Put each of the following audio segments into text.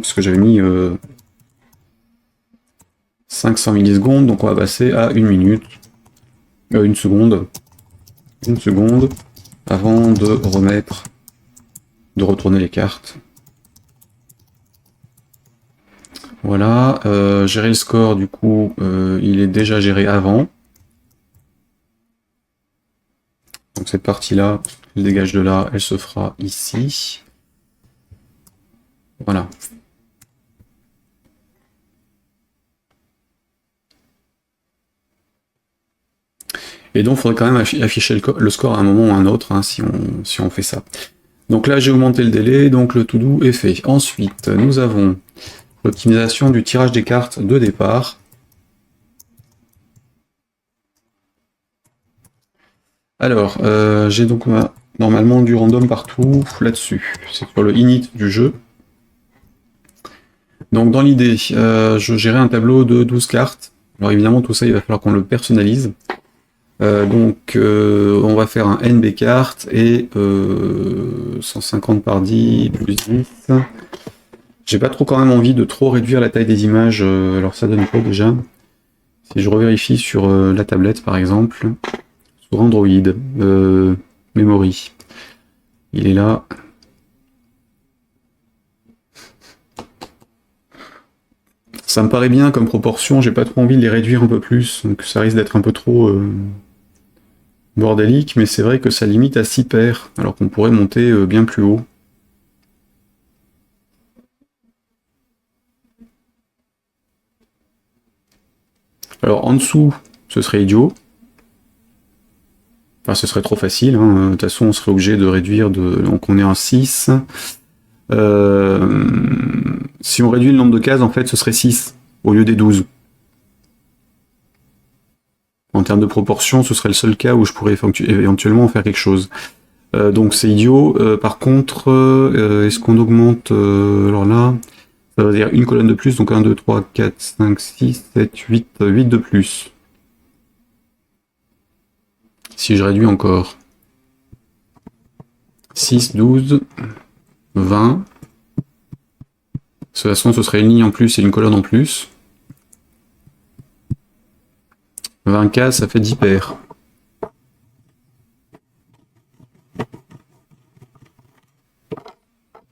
parce que j'avais mis 500 millisecondes, donc on va passer à 1 minute, 1 seconde, 1 seconde, avant de retourner les cartes. Voilà, gérer le score, du coup, il est déjà géré avant. Donc cette partie-là, je dégage de là, elle se fera ici. Voilà. Et donc, il faudrait quand même afficher le score à un moment ou à un autre, hein, si on fait ça. Donc là, j'ai augmenté le délai, donc le to-do est fait. Ensuite, nous avons l'optimisation du tirage des cartes de départ. Alors, j'ai donc normalement du random partout là-dessus. C'est sur le init du jeu. Donc dans l'idée, je gérais un tableau de 12 cartes. Alors évidemment, tout ça, il va falloir qu'on le personnalise. Donc on va faire un NB carte et 150 par 10 plus 10. J'ai pas trop quand même envie de trop réduire la taille des images, alors ça donne quoi déjà? Si je revérifie sur la tablette par exemple, sur Android, Memory, il est là. Ça me paraît bien comme proportion, j'ai pas trop envie de les réduire un peu plus, donc ça risque d'être un peu trop bordélique, mais c'est vrai que ça limite à 6 paires, alors qu'on pourrait monter bien plus haut. Alors en dessous, ce serait idiot. Enfin, ce serait trop facile, hein. De toute façon, on serait obligé de réduire donc on est en 6. Si on réduit le nombre de cases, en fait, ce serait 6 au lieu des 12. En termes de proportion, ce serait le seul cas où je pourrais éventuellement faire quelque chose. Donc c'est idiot. Par contre, est-ce qu'on augmente alors là, ça veut dire une colonne de plus, donc 1, 2, 3, 4, 5, 6, 7, 8, 8 de plus. Si je réduis encore. 6, 12, 20. De toute façon, ce serait une ligne en plus et une colonne en plus. 20 cases, ça fait 10 paires.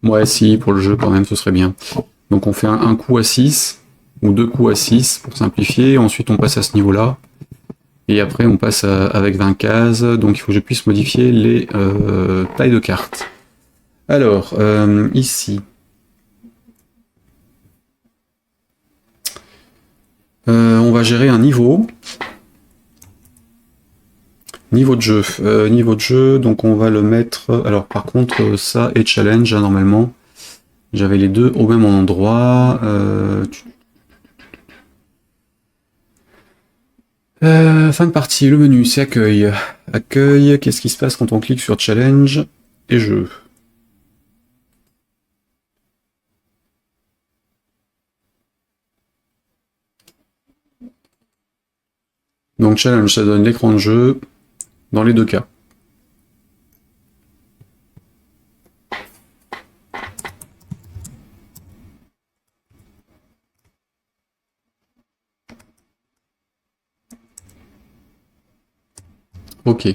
Ouais, si, pour le jeu, quand même, ce serait bien. Donc on fait un coup à 6, ou 2 coups à 6, pour simplifier. Ensuite, on passe à ce niveau-là. Et après, on passe avec 20 cases. Donc il faut que je puisse modifier les tailles de cartes. Alors, ici. On va gérer un niveau. Niveau de jeu, donc on va le mettre... Alors par contre, ça est challenge, hein, normalement. J'avais les deux au même endroit. Fin de partie, le menu, c'est accueil. Accueil, qu'est-ce qui se passe quand on clique sur challenge et jeu? Donc challenge, ça donne l'écran de jeu dans les deux cas. Ok.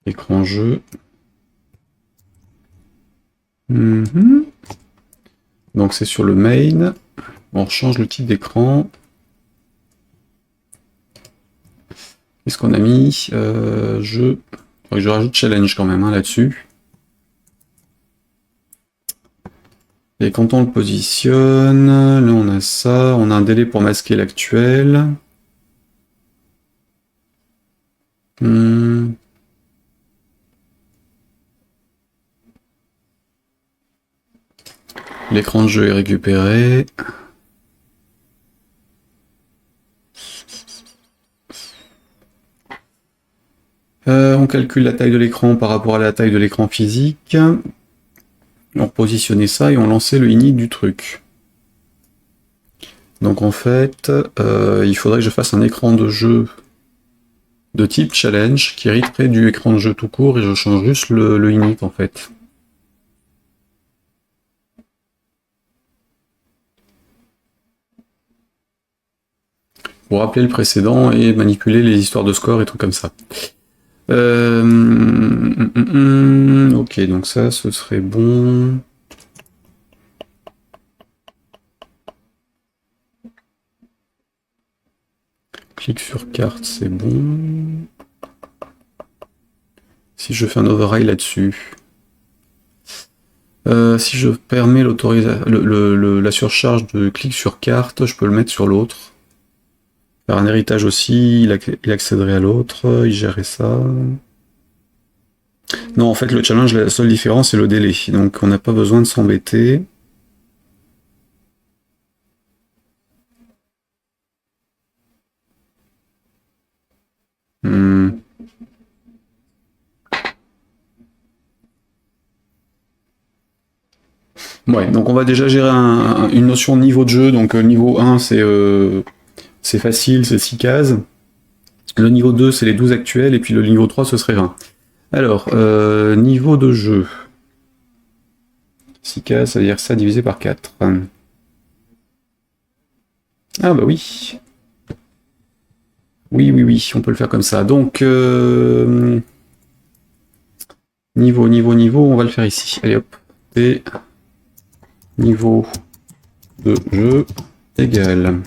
Écran jeu. Donc c'est sur le main. On change le type d'écran. Qu'est-ce qu'on a mis jeu. Je rajoute challenge quand même, hein, là-dessus. Et quand on le positionne, là on a ça, on a un délai pour masquer l'actuel. L'écran de jeu est récupéré. On calcule la taille de l'écran par rapport à la taille de l'écran physique. On repositionnait ça et on lançait le init du truc. Donc en fait, il faudrait que je fasse un écran de jeu de type challenge qui hériterait du écran de jeu tout court et je change juste le init en fait. Pour rappeler le précédent et manipuler les histoires de score et trucs comme ça. Ok, donc ça, ce serait bon. Clic sur carte, c'est bon. Si je fais un override là-dessus. Si je permets la surcharge de clic sur carte, je peux le mettre sur l'autre. Faire un héritage aussi, il accéderait à l'autre, il gérerait ça. Non, en fait, le challenge, la seule différence, c'est le délai. Donc, on n'a pas besoin de s'embêter. Ouais, donc on va déjà gérer une notion de niveau de jeu. Donc, niveau 1, c'est facile, c'est 6 cases. Le niveau 2, c'est les 12 actuels. Et puis le niveau 3, ce serait 20. Alors, niveau de jeu. 6 cases, ça veut dire ça divisé par 4. Ah bah oui. Oui, on peut le faire comme ça. Donc, niveau, on va le faire ici. Allez hop. Et niveau de jeu égale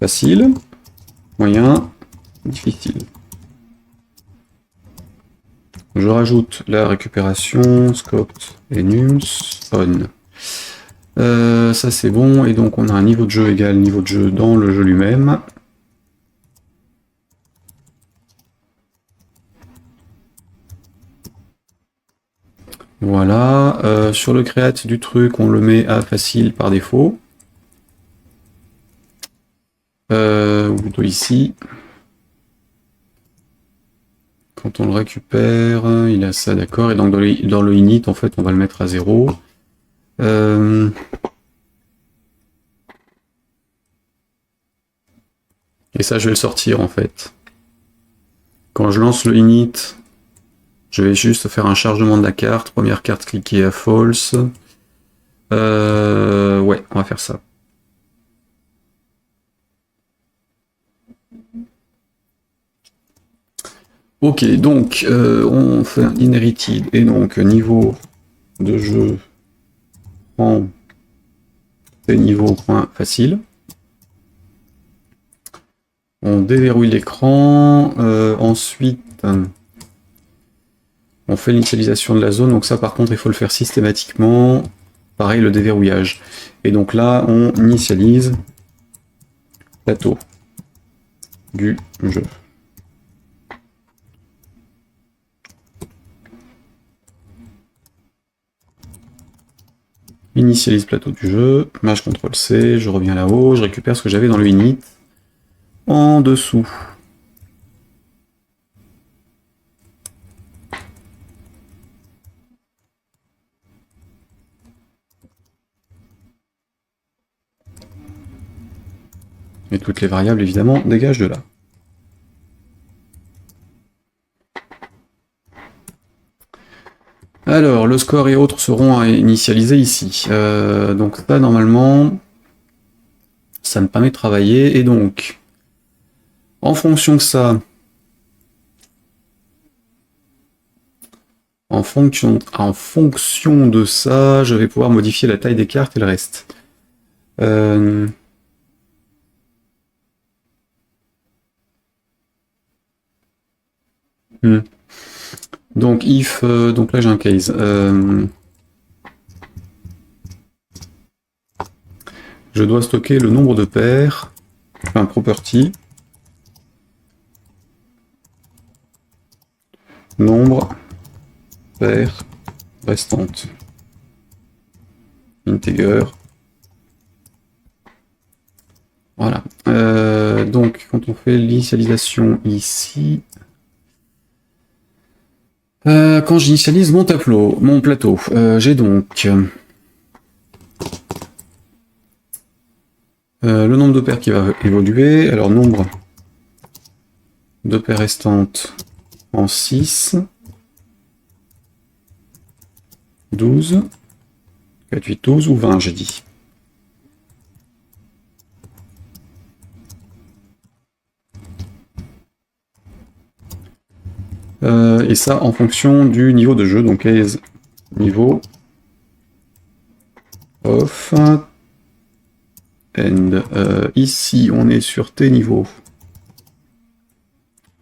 facile, moyen, difficile. Je rajoute la récupération, scope et nums, on. Ça c'est bon, et donc on a un niveau de jeu égal niveau de jeu dans le jeu lui-même. Voilà, sur le create du truc, on le met à facile par défaut. Ou plutôt ici. Quand on le récupère, il a ça, d'accord. Et donc dans le init, en fait, on va le mettre à 0. Et ça, je vais le sortir, en fait. Quand je lance le init, je vais juste faire un chargement de la carte. Première carte cliquée à false. Ouais, on va faire ça. Ok, donc on fait un inherited et donc niveau de jeu en niveau point facile. On déverrouille l'écran, ensuite on fait l'initialisation de la zone, donc ça par contre il faut le faire systématiquement, pareil le déverrouillage. Et donc là on initialise plateau du jeu. Initialise plateau du jeu, Maj CTRL C, je reviens là-haut, je récupère ce que j'avais dans le init en dessous. Et toutes les variables évidemment dégagent de là. Alors, le score et autres seront à initialiser ici. Donc ça, normalement, ça me permet de travailler. Et donc, en fonction de ça, je vais pouvoir modifier la taille des cartes et le reste. Donc if, donc là j'ai un case. Je dois stocker le nombre de paires, enfin property, nombre, paires restantes, integer. Voilà. Donc quand on fait l'initialisation ici, Quand j'initialise mon plateau, j'ai donc le nombre de paires qui va évoluer. Alors nombre de paires restantes en 6, 12, 4, 8, 12 ou 20, j'ai dit. Et ça en fonction du niveau de jeu, donc les niveau off and ici on est sur tes niveaux.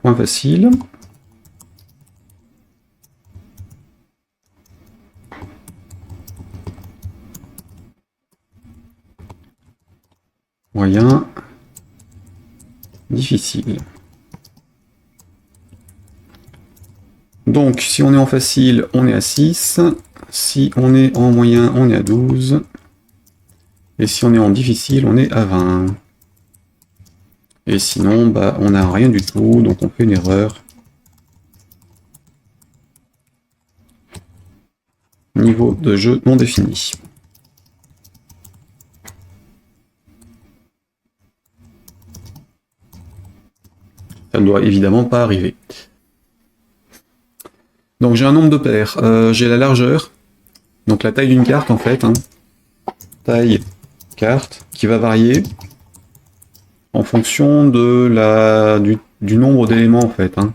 Point facile. Moyen. Difficile. Donc, si on est en facile, on est à 6. Si on est en moyen, on est à 12. Et si on est en difficile, on est à 20. Et sinon, bah, on n'a rien du tout, donc on fait une erreur. Niveau de jeu non défini. Ça ne doit évidemment pas arriver. Donc j'ai un nombre de paires, j'ai la largeur, donc la taille d'une carte en fait, hein. Taille carte, qui va varier en fonction de du nombre d'éléments en fait, hein.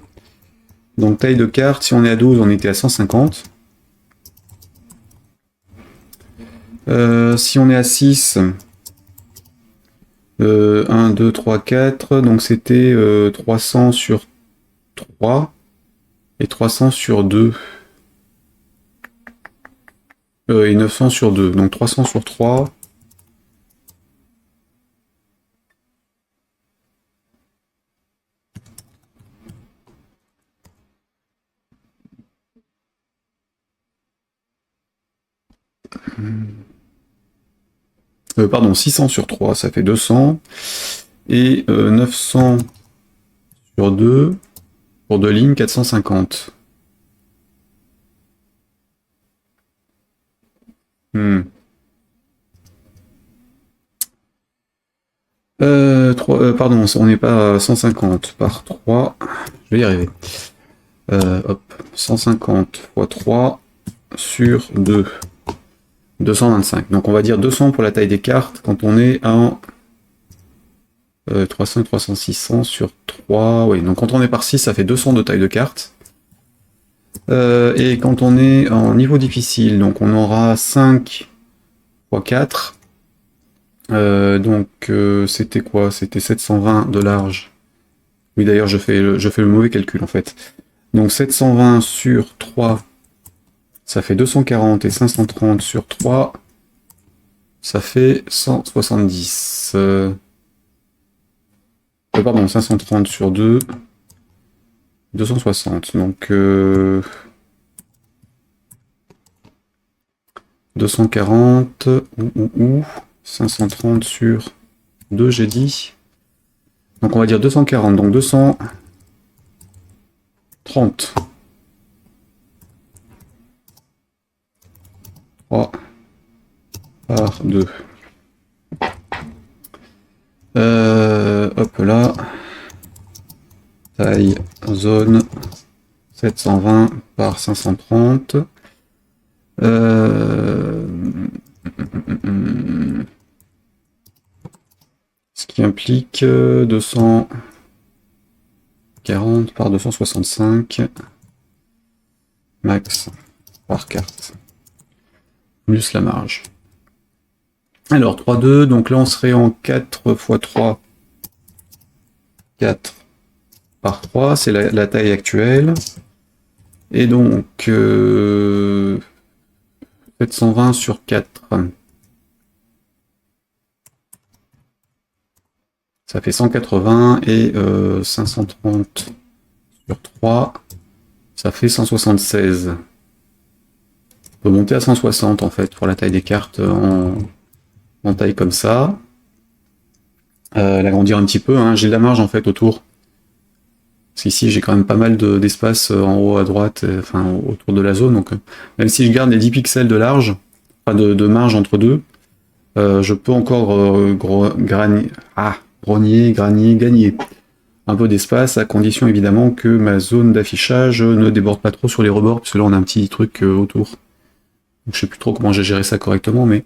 Donc taille de carte, si on est à 12, on était à 150. Si on est à 6, 1, 2, 3, 4, donc c'était 300 sur 3 et 300 sur 2. Et 900 sur 2, donc 300 sur 3. Pardon, 600 sur 3, ça fait 200. Et 900 sur 2, pour 2 lignes, 450. Pardon, on n'est pas à 150 par 3. Je vais y arriver. Hop, 150 x 3 sur 2. 225. Donc on va dire 200 pour la taille des cartes quand on est en 300 et 300, 600 sur 3. Oui, donc quand on est par 6, ça fait 200 de taille de carte. Et quand on est en niveau difficile, donc on aura 5 x 4. Donc c'était quoi? C'était 720 de large. Oui, d'ailleurs, je fais le mauvais calcul en fait. Donc 720 sur 3, ça fait 240, et 530 sur 3, ça fait 170. Pardon, 530 sur 2, 260. Donc 240 ou 530 sur 2, j'ai dit. Donc on va dire 240, donc 230. 3 par 2. Hop là. Taille zone 720 par 530. Ce qui implique 240 par 265 max par carte, plus la marge. Alors 3-2, donc là on serait en 4 x 3, 4 par 3, c'est la taille actuelle. Et donc 720 sur 4. Ça fait 180 et 530 sur 3, ça fait 176. On peut monter à 160 en fait pour la taille des cartes en taille comme ça. L'agrandir un petit peu, hein. J'ai de la marge en fait autour. Parce qu'ici, j'ai quand même pas mal d'espace en haut à droite, enfin autour de la zone. Donc, même si je garde les 10 pixels de large, enfin de marge entre deux, je peux encore gagner un peu d'espace, à condition évidemment que ma zone d'affichage ne déborde pas trop sur les rebords, parce que là on a un petit truc autour. Donc, je sais plus trop comment j'ai géré ça correctement, mais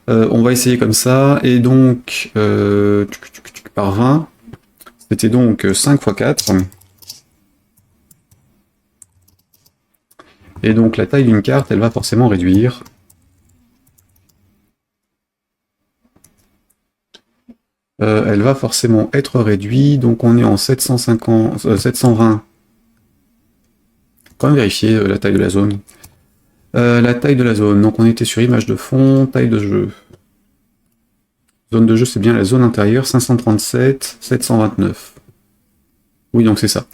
on va essayer comme ça. Et donc, par 20, c'était donc 5 x 4. Et donc la taille d'une carte, elle va forcément réduire. Elle va forcément être réduite, donc on est en 750, 720. Quand même vérifier la taille de la zone. La taille de la zone, donc on était sur image de fond, taille de jeu. Zone de jeu, c'est bien la zone intérieure, 537, 729. Oui, donc c'est ça.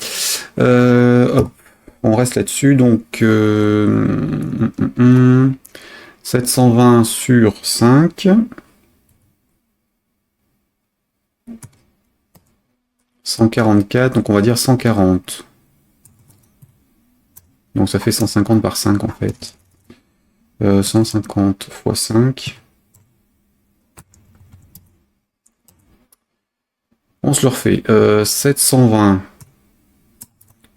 Hop, on reste là-dessus, donc 720 sur 5. 144, donc on va dire 140. Donc ça fait 150 par 5 en fait. 150 x 5. On se le refait. 720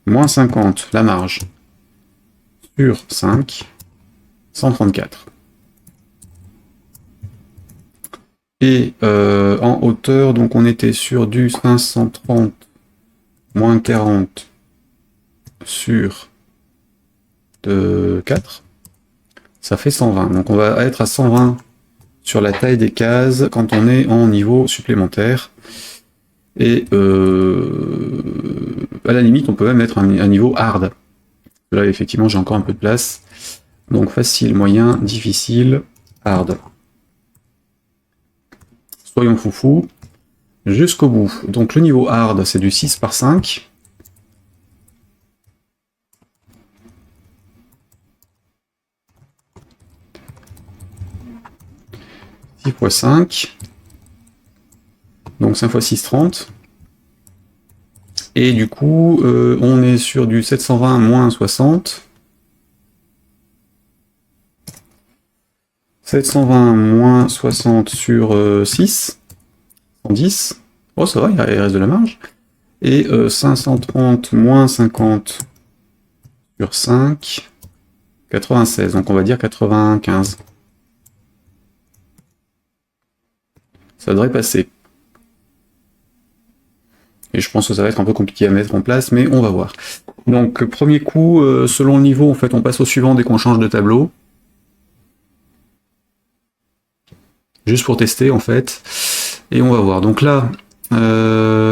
moins 50, la marge, sur 5, 134. Et en hauteur, donc on était sur du 530 moins 40 sur 4. Ça fait 120. Donc on va être à 120 sur la taille des cases quand on est en niveau supplémentaire. Et à la limite, on peut même mettre un niveau hard. Là, effectivement, j'ai encore un peu de place. Donc facile, moyen, difficile, hard. Soyons foufous. Jusqu'au bout. Donc le niveau hard, c'est du 6 par 5. X 5. Donc 5 x 6, 30. Et du coup, on est sur du 720 moins 60. 720 moins 60 sur 6. 110. Oh, ça va, il reste de la marge. Et 530 moins 50 sur 5. 96. Donc on va dire 95. Ça devrait passer. Et je pense que ça va être un peu compliqué à mettre en place, mais on va voir. Donc, premier coup, selon le niveau, en fait, on passe au suivant dès qu'on change de tableau. Juste pour tester, en fait. Et on va voir. Donc là,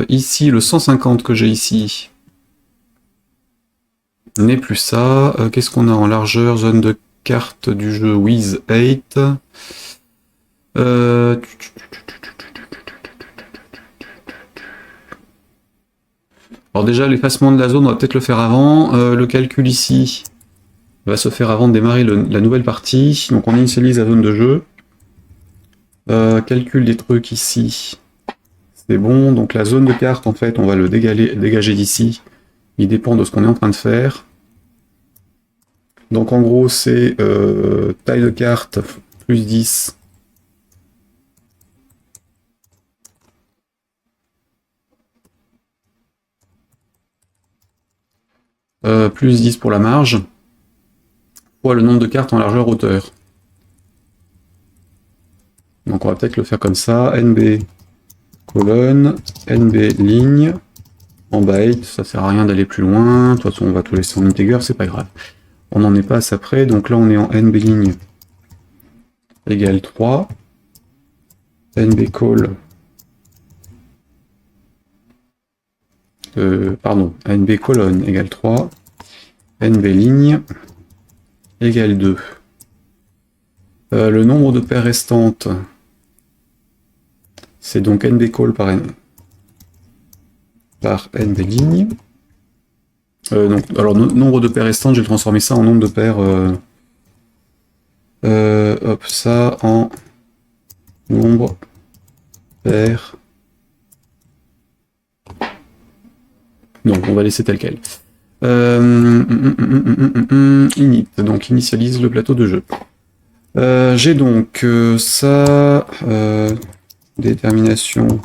ici, le 150 que j'ai ici n'est plus ça. Qu'est-ce qu'on a en largeur? Zone de carte du jeu with 8. Alors déjà, l'effacement de la zone, on va peut-être le faire avant. Le calcul ici va se faire avant de démarrer la nouvelle partie. Donc on initialise la zone de jeu. Calcul des trucs ici. C'est bon. Donc la zone de carte, en fait, on va le dégager d'ici. Il dépend de ce qu'on est en train de faire. Donc en gros, c'est taille de carte plus 10. Plus 10 pour la marge, fois le nombre de cartes en largeur hauteur. Donc on va peut-être le faire comme ça, NB colonne, NB ligne, en byte, ça sert à rien d'aller plus loin, de toute façon on va tout laisser en integer, c'est pas grave. On n'en est pas à ça près, donc là on est en NB ligne égale 3, NB call, NB colonne égale 3, NB ligne égale 2. Le nombre de paires restantes, c'est donc NB call par NB ligne. Donc, alors, nombre de paires restantes, je vais transformer ça en nombre de paires. Hop, ça en nombre paires Donc on va laisser tel quel. Init, donc initialise le plateau de jeu. J'ai donc ça, détermination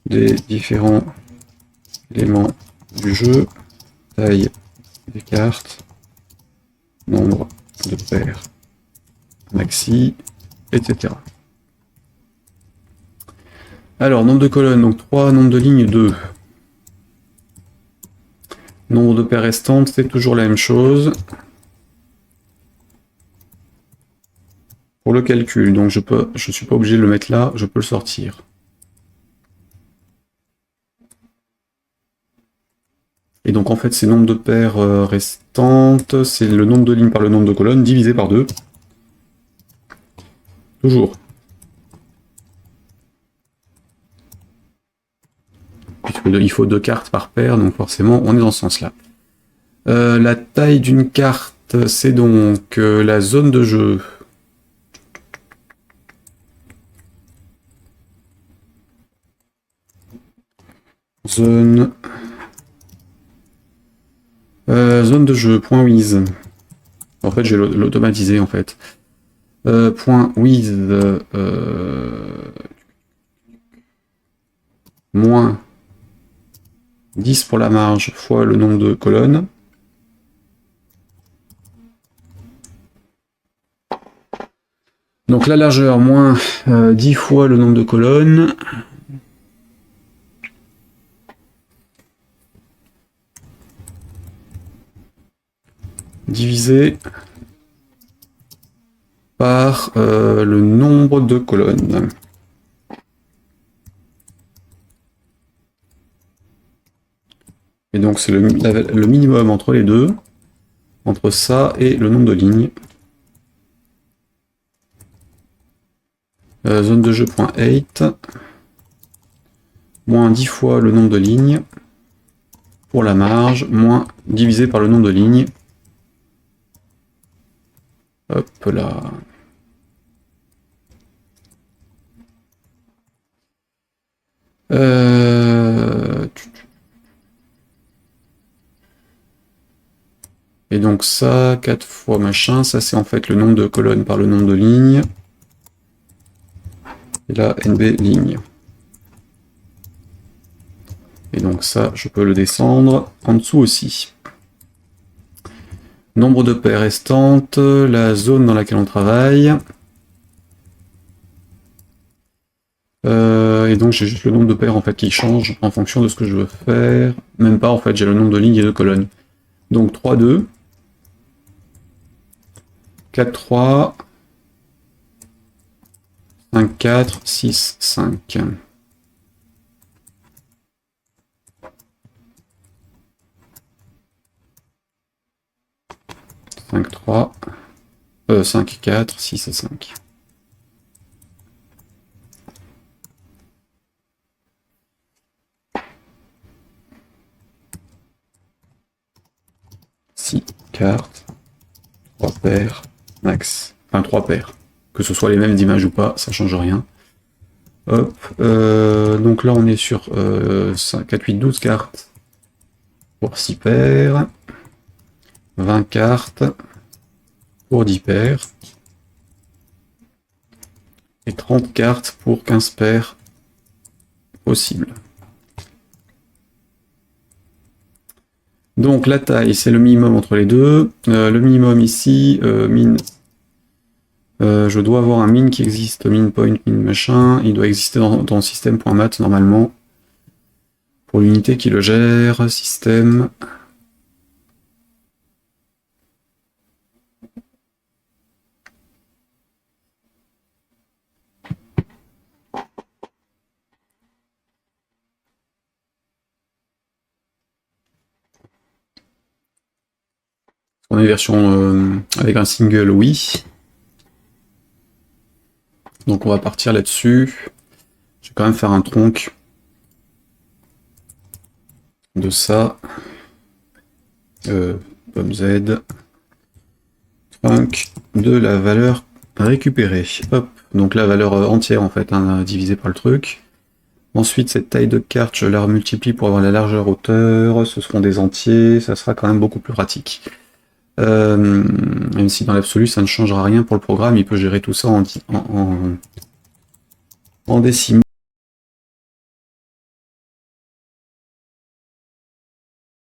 des différents éléments du jeu, taille des cartes, nombre de paires maxi, etc. Alors, nombre de colonnes, donc 3, nombre de lignes, 2. Nombre de paires restantes, c'est toujours la même chose. Pour le calcul, donc je suis pas obligé de le mettre là, je peux le sortir. Et donc en fait, ces nombres de paires restantes, c'est le nombre de lignes par le nombre de colonnes divisé par 2. Toujours. Puisqu'il faut 2 cartes par paire, donc forcément on est dans ce sens-là. La taille d'une carte, c'est donc la zone de jeu. Zone de jeu, point .wiz. En fait, j'ai l'automatisé en fait. Point .wiz moins 10 pour la marge fois le nombre de colonnes. Donc la largeur moins 10 fois le nombre de colonnes. Divisé par le nombre de colonnes. Et donc c'est le minimum entre les deux, entre ça et le nombre de lignes. Zone de jeu .8, moins 10 fois le nombre de lignes pour la marge, moins divisé par le nombre de lignes. Hop là. Et donc ça, 4 fois machin, ça c'est en fait le nombre de colonnes par le nombre de lignes. Et là, NB ligne. Et donc ça, je peux le descendre en dessous aussi. Nombre de paires restantes, la zone dans laquelle on travaille. Et donc j'ai juste le nombre de paires en fait qui change en fonction de ce que je veux faire. Même pas en fait, j'ai le nombre de lignes et de colonnes. Donc 3, 2. 4, 3. 5, 4, 6, 5. 5, 3. 5, 4, 6 et 5. Cartes, 3 paires, max. Enfin 3 paires. Que ce soit les mêmes images ou pas, ça change rien. Hop. Donc là on est sur 5, 4, 8, 12 cartes pour 6 paires. 20 cartes pour 10 paires. Et 30 cartes pour 15 paires possibles. Donc la taille, c'est le minimum entre les deux. Le minimum ici, min. Je dois avoir un min qui existe, min point, min machin. Il doit exister dans système.mat normalement. Pour l'unité qui le gère, système. On est version avec un single, oui. Donc on va partir là-dessus. Je vais quand même faire un tronc de ça. Pomme Z. Trunc de la valeur récupérée. Hop. Donc la valeur entière en fait, hein, divisée par le truc. Ensuite, cette taille de carte, je la multiplie pour avoir la largeur hauteur, ce seront des entiers, ça sera quand même beaucoup plus pratique. Même si dans l'absolu, ça ne changera rien pour le programme, il peut gérer tout ça en décimaux.